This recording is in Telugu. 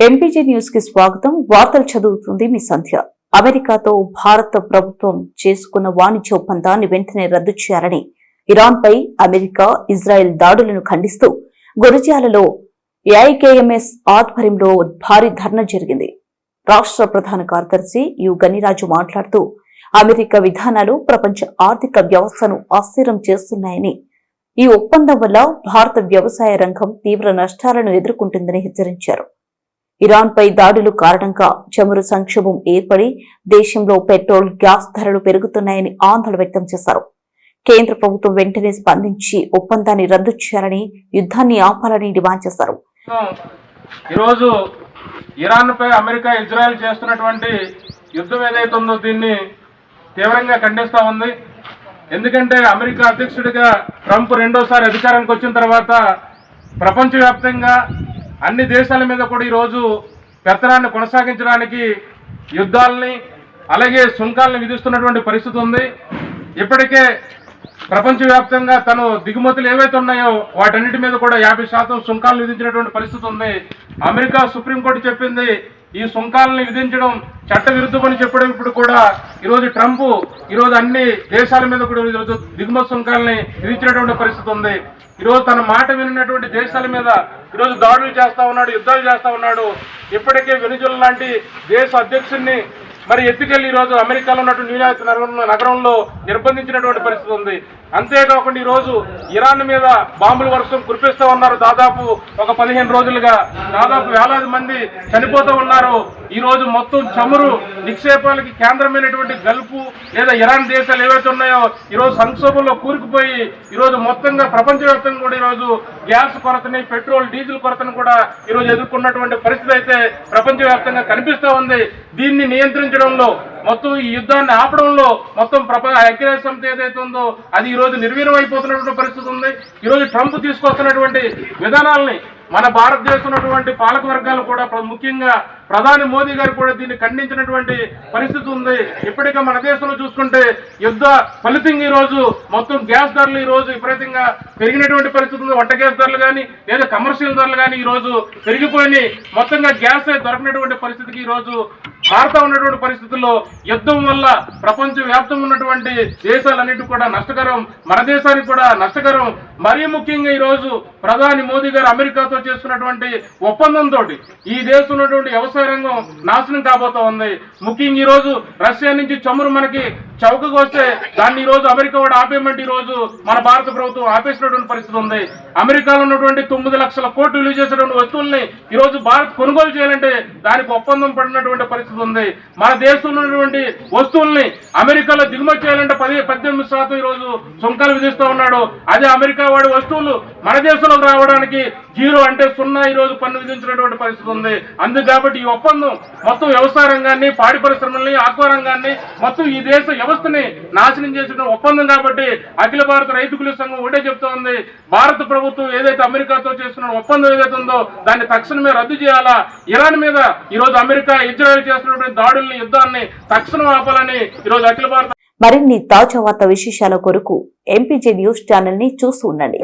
ఎంపీజీ న్యూస్ కి స్వాగతం. వార్తలు చదువుతుంది మీ సంధ్య. అమెరికాతో భారత ప్రభుత్వం చేసుకున్న వాణిజ్య ఒప్పందాన్ని వెంటనే రద్దు చేయాలని ఇరాన్ పై అమెరికా, ఇజ్రాయెల్ దాడులను ఖండిస్తూ గురజాలలో ఏఐకేఎంఎస్ ఆధ్వర్యంలో భారీ ధర్నా జరిగింది. రాష్ట్ర ప్రధాన కార్యదర్శి యు గనిరాజు మాట్లాడుతూ అమెరికా విధానాలు ప్రపంచ ఆర్థిక వ్యవస్థను అస్థిరం చేస్తున్నాయని, ఈ ఒప్పందం వల్ల భారత వ్యవసాయ రంగం తీవ్ర నష్టాలను ఎదుర్కొంటుందని హెచ్చరించారు. ఇరాన్ పై దాడులు కారణంగా చమురు సంక్షోభం ఏర్పడి దేశంలో పెట్రోల్, గ్యాస్ ధరలు పెరుగుతున్నాయని ఆందోళన వ్యక్తం చేశారు. కేంద్ర ప్రభుత్వం వెంటనే స్పందించి ఒప్పందాన్ని రద్దు చేయాలని, యుద్ధాన్ని ఆపాలని డిమాండ్ చేశారు. ఈరోజు ఇరాన్ పై అమెరికా, ఇజ్రాయెల్ చేస్తున్నటువంటి యుద్ధం ఏదైతే ఉందో దీన్ని తీవ్రంగా ఖండిస్తా ఉంది. ఎందుకంటే అమెరికా అధ్యక్షుడిగా ట్రంప్ రెండోసారి అధికారానికి వచ్చిన తర్వాత ప్రపంచవ్యాప్తంగా అన్ని దేశాల మీద కూడా ఈరోజు పెత్తనాన్ని కొనసాగించడానికి యుద్ధాలని, అలాగే సుంకాలను విధిస్తున్నటువంటి పరిస్థితి ఉంది. ఇప్పటికే ప్రపంచవ్యాప్తంగా తను దిగుమతులు ఏవైతే ఉన్నాయో వాటన్నిటి మీద కూడా 50% సుంకాలను విధించినటువంటి పరిస్థితి ఉంది. అమెరికా సుప్రీంకోర్టు చెప్పింది ఈ సుంకాలను విధించడం చట్ట విరుద్ధమని చెప్పడం కూడా ఈరోజు ట్రంప్ ఈరోజు అన్ని దేశాల మీద కూడా ఈరోజు దిగుమతి సుంకాలని విధించినటువంటి పరిస్థితి ఉంది. ఈరోజు తన మాట వినటువంటి దేశాల మీద ఈరోజు దాడులు చేస్తా ఉన్నాడు, యుద్ధాలు చేస్తా ఉన్నాడు. ఇప్పటికే వెనుజులా లాంటి దేశ అధ్యక్షుడిని మరి ఎత్తుకెళ్లి ఈరోజు అమెరికాలో ఉన్నటువంటి న్యూయార్క్ నగరంలో నిర్బంధించినటువంటి పరిస్థితి ఉంది. అంతేకాకుండా ఈరోజు ఇరాన్ మీద బాంబుల వర్షం కురిపిస్తూ ఉన్నారు. దాదాపు ఒక 15 రోజులుగా దాదాపు వేలాది మంది చనిపోతూ ఉన్నారు. ఈరోజు మొత్తం చమురు నిక్షేపాలకి కేంద్రమైనటువంటి గల్ఫ్ లేదా ఇరాన్ దేశాలు ఏవైతే ఉన్నాయో ఈరోజు సంక్షోభంలో కూరుకుపోయి ఈరోజు మొత్తంగా ప్రపంచవ్యాప్తంగా కూడా ఈరోజు గ్యాస్ కొరతని, పెట్రోల్, డీజిల్ కొరతను కూడా ఈరోజు ఎదుర్కొన్నటువంటి పరిస్థితి అయితే ప్రపంచవ్యాప్తంగా కనిపిస్తూ ఉంది. దీన్ని నియంత్రించడంలో, మొత్తం ఈ యుద్ధాన్ని ఆపడంలో మొత్తం ఐక్యరాజ్య సమితి ఏదైతే ఉందో అది ఈరోజు నిర్వీర్యం అయిపోతున్నటువంటి పరిస్థితి ఉంది. ఈరోజు ట్రంప్ తీసుకొస్తున్నటువంటి విధానాలని మన భారతదేశం ఉన్నటువంటి పాలక వర్గాలు కూడా, ముఖ్యంగా ప్రధాని మోదీ గారు కూడా దీన్ని ఖండించినటువంటి పరిస్థితి ఉంది. ఇప్పటికే మన దేశంలో చూసుకుంటే యుద్ధ ఫలితంగా ఈరోజు మొత్తం గ్యాస్ ధరలు ఈరోజు విపరీతంగా పెరిగినటువంటి పరిస్థితి ఉంది. వంట గ్యాస్ ధరలు కానీ లేదా కమర్షియల్ ధరలు కానీ ఈరోజు పెరిగిపోయి మొత్తంగా గ్యాస్ దొరకనటువంటి పరిస్థితికి ఈరోజు మారుతా ఉన్నటువంటి పరిస్థితుల్లో యుద్ధం వల్ల ప్రపంచ వ్యాప్తంగా ఉన్నటువంటి దేశాలన్నిటి కూడా నష్టకరం, మన దేశానికి కూడా నష్టకరం. మరీ ముఖ్యంగా ఈరోజు ప్రధాని మోదీ గారు అమెరికాతో చేసుకున్నటువంటి ఒప్పందంతో ఈ దేశం ఉన్నటువంటి వ్యవసాయ రంగం నాశనం కాబోతా ఉంది. ముఖ్యంగా ఈరోజు రష్యా నుంచి చమురు మనకి చౌకగా వస్తే దాన్ని ఈరోజు అమెరికా కూడా ఆపేయమంటే ఈరోజు మన భారత ప్రభుత్వం ఆపేసినటువంటి పరిస్థితి ఉంది. అమెరికాలో ఉన్నటువంటి 9 లక్షల కోట్లు విలువ చేసేటువంటి వస్తువుల్ని ఈరోజు భారత్ కొనుగోలు చేయాలంటే దానికి ఒప్పందం పడినటువంటి పరిస్థితి ఉంది. మన దేశంలో ఉన్నటువంటి వస్తువుల్ని అమెరికాలో దిగుమతి చేయాలంటే 18% ఈరోజు సుంకాలు విధిస్తూ ఉన్నాడు. అదే అమెరికా వాడి వస్తువులు మన దేశంలోకి రావడానికి 0 అంటే 0 ఈరోజు పన్ను విధించినటువంటి పరిస్థితి ఉంది. అందుకు కాబట్టి ఈ ఒప్పందం మొత్తం వ్యవసాయ రంగాన్ని, పాడి పరిశ్రమల్ని, ఆక్వా రంగాన్ని, మొత్తం ఈ దేశ వ్యవస్థని నాశనం చేసిన ఒప్పందం. కాబట్టి అఖిల భారత రైతు కూలీ సంఘం ఒకటే చెప్తా ఉంది, భారత ప్రభుత్వం ఏదైతే అమెరికాతో చేస్తున్న ఒప్పందం ఏదైతే ఉందో దాన్ని తక్షణమే రద్దు చేయాలా. ఇరాన్ మీద ఈరోజు అమెరికా, ఇజ్రాయెల్ చేస్తున్నటువంటి దాడుల్ని, యుద్ధాన్ని తక్షణం ఆపాలని ఈరోజు అఖిల భారత మరిన్ని తాజా వార్త విశేషాల కొరకు ఎంపీజీ న్యూస్ ఛానల్ ని చూస్తూ ఉండండి.